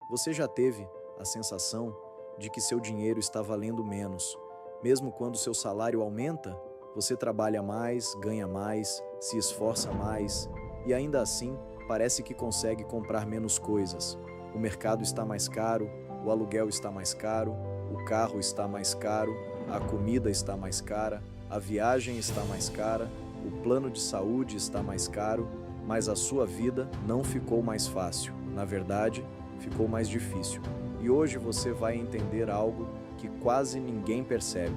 Você já teve a sensação de que seu dinheiro está valendo menos? Mesmo quando seu salário aumenta, você trabalha mais, ganha mais, se esforça mais e ainda assim parece que consegue comprar menos coisas. O mercado está mais caro, o aluguel está mais caro, o carro está mais caro, a comida está mais cara, a viagem está mais cara, o plano de saúde está mais caro, mas a sua vida não ficou mais fácil. Na verdade, ficou mais difícil. E hoje você vai entender algo que quase ninguém percebe.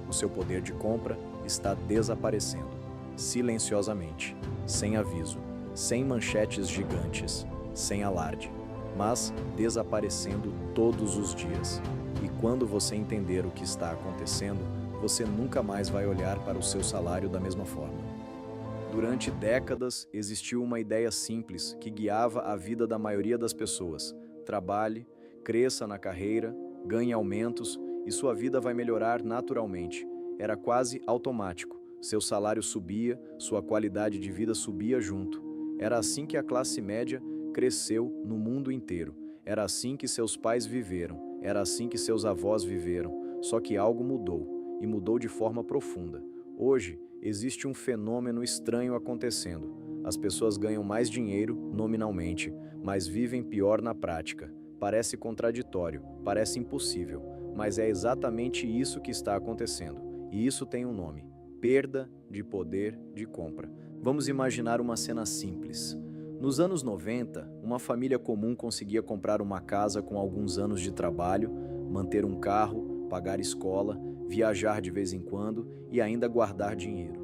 O seu poder de compra está desaparecendo, silenciosamente, sem aviso, sem manchetes gigantes, sem alarde, mas desaparecendo todos os dias. E quando você entender o que está acontecendo, você nunca mais vai olhar para o seu salário da mesma forma. Durante décadas, existiu uma ideia simples que guiava a vida da maioria das pessoas. Trabalhe, cresça na carreira, ganhe aumentos e sua vida vai melhorar naturalmente. Era quase automático. Seu salário subia, sua qualidade de vida subia junto. Era assim que a classe média cresceu no mundo inteiro. Era assim que seus pais viveram. Era assim que seus avós viveram. Só que algo mudou, e mudou de forma profunda. Hoje, existe um fenômeno estranho acontecendo. As pessoas ganham mais dinheiro, nominalmente, mas vivem pior na prática. Parece contraditório, parece impossível, mas é exatamente isso que está acontecendo. E isso tem um nome: perda de poder de compra. Vamos imaginar uma cena simples. Nos anos 90, uma família comum conseguia comprar uma casa com alguns anos de trabalho, manter um carro, pagar escola, viajar de vez em quando e ainda guardar dinheiro.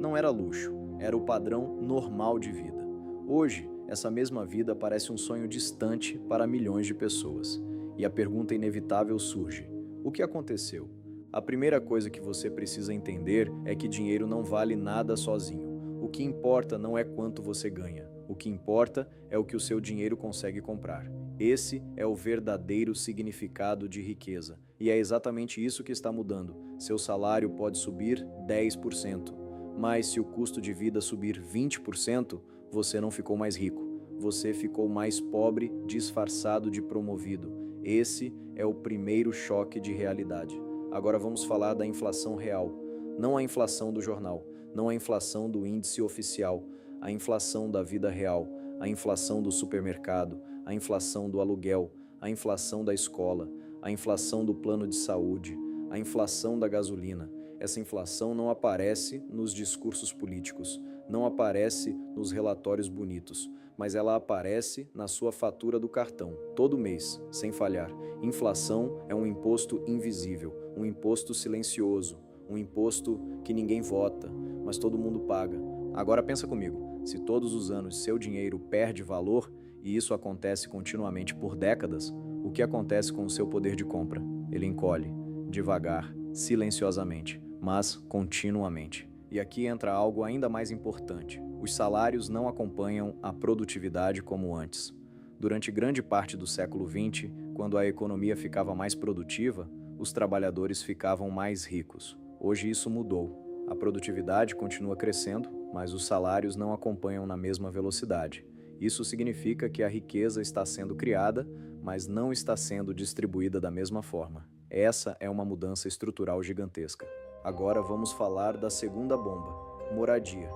Não era luxo, era o padrão normal de vida. Hoje, essa mesma vida parece um sonho distante para milhões de pessoas. E a pergunta inevitável surge: o que aconteceu? A primeira coisa que você precisa entender é que dinheiro não vale nada sozinho. O que importa não é quanto você ganha. O que importa é o que o seu dinheiro consegue comprar. Esse é o verdadeiro significado de riqueza. E é exatamente isso que está mudando. Seu salário pode subir 10%, mas se o custo de vida subir 20%, você não ficou mais rico. Você ficou mais pobre, disfarçado de promovido. Esse é o primeiro choque de realidade. Agora vamos falar da inflação real. Não a inflação do jornal, não a inflação do índice oficial, a inflação da vida real, a inflação do supermercado, a inflação do aluguel, a inflação da escola, a inflação do plano de saúde, a inflação da gasolina. Essa inflação não aparece nos discursos políticos, não aparece nos relatórios bonitos, mas ela aparece na sua fatura do cartão, todo mês, sem falhar. Inflação é um imposto invisível, um imposto silencioso, um imposto que ninguém vota, mas todo mundo paga. Agora pensa comigo, se todos os anos seu dinheiro perde valor, e isso acontece continuamente por décadas, o que acontece com o seu poder de compra? Ele encolhe, devagar, silenciosamente, mas continuamente. E aqui entra algo ainda mais importante. Os salários não acompanham a produtividade como antes. Durante grande parte do século XX, quando a economia ficava mais produtiva, os trabalhadores ficavam mais ricos. Hoje isso mudou. A produtividade continua crescendo, mas os salários não acompanham na mesma velocidade. Isso significa que a riqueza está sendo criada, mas não está sendo distribuída da mesma forma. Essa é uma mudança estrutural gigantesca. Agora vamos falar da segunda bomba: moradia.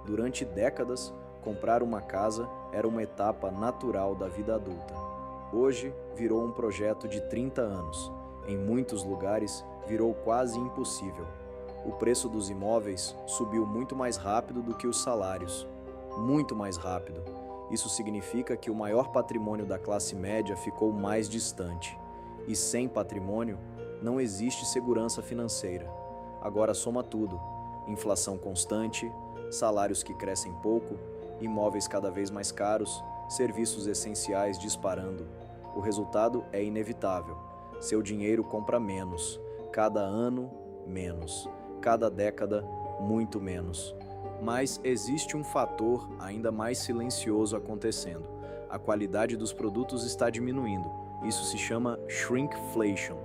Durante décadas, comprar uma casa era uma etapa natural da vida adulta. Hoje, virou um projeto de 30 anos. Em muitos lugares, virou quase impossível. O preço dos imóveis subiu muito mais rápido do que os salários. Muito mais rápido. Isso significa que o maior patrimônio da classe média ficou mais distante. E sem patrimônio, não existe segurança financeira. Agora soma tudo: inflação constante, salários que crescem pouco, imóveis cada vez mais caros, serviços essenciais disparando. O resultado é inevitável. Seu dinheiro compra menos, cada ano menos, cada década muito menos. Mas existe um fator ainda mais silencioso acontecendo. A qualidade dos produtos está diminuindo. Isso se chama shrinkflation.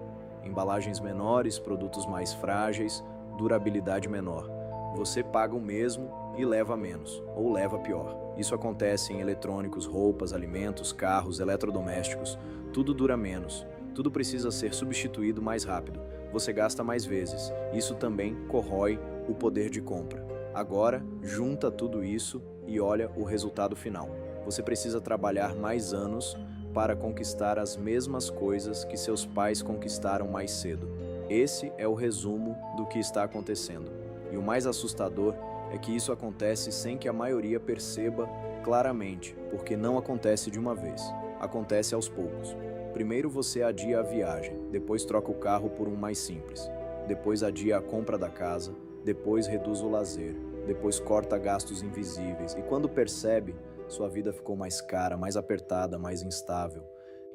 Embalagens menores, produtos mais frágeis, durabilidade menor. Você paga o mesmo e leva menos, ou leva pior. Isso acontece em eletrônicos, roupas, alimentos, carros, eletrodomésticos. Tudo dura menos. Tudo precisa ser substituído mais rápido. Você gasta mais vezes. Isso também corrói o poder de compra. Agora, junta tudo isso e olha o resultado final. Você precisa trabalhar mais anos para conquistar as mesmas coisas que seus pais conquistaram mais cedo. Esse é o resumo do que está acontecendo. E o mais assustador é que isso acontece sem que a maioria perceba claramente, porque não acontece de uma vez. Acontece aos poucos. Primeiro você adia a viagem, depois troca o carro por um mais simples. Depois adia a compra da casa, depois reduz o lazer, depois corta gastos invisíveis. E quando percebe, sua vida ficou mais cara, mais apertada, mais instável.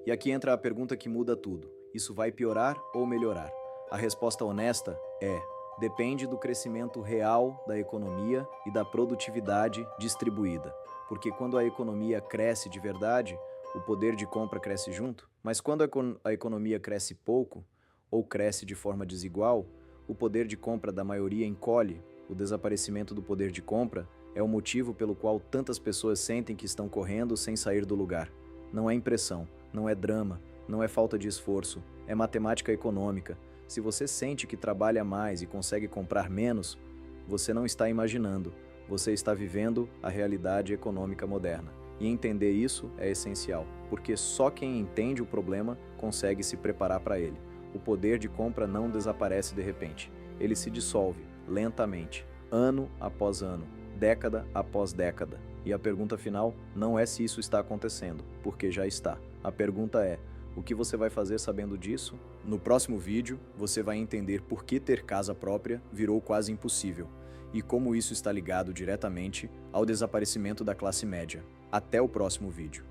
E aqui entra a pergunta que muda tudo. Isso vai piorar ou melhorar? A resposta honesta é: depende do crescimento real da economia e da produtividade distribuída. Porque quando a economia cresce de verdade, o poder de compra cresce junto. Mas quando a economia cresce pouco, ou cresce de forma desigual, o poder de compra da maioria encolhe. O desaparecimento do poder de compra é o motivo pelo qual tantas pessoas sentem que estão correndo sem sair do lugar. Não é impressão, não é drama, não é falta de esforço, é matemática econômica. Se você sente que trabalha mais e consegue comprar menos, você não está imaginando, você está vivendo a realidade econômica moderna. E entender isso é essencial, porque só quem entende o problema consegue se preparar para ele. O poder de compra não desaparece de repente, ele se dissolve lentamente, ano após ano, década após década. E a pergunta final não é se isso está acontecendo, porque já está. A pergunta é: o que você vai fazer sabendo disso? No próximo vídeo, você vai entender por que ter casa própria virou quase impossível e como isso está ligado diretamente ao desaparecimento da classe média. Até o próximo vídeo.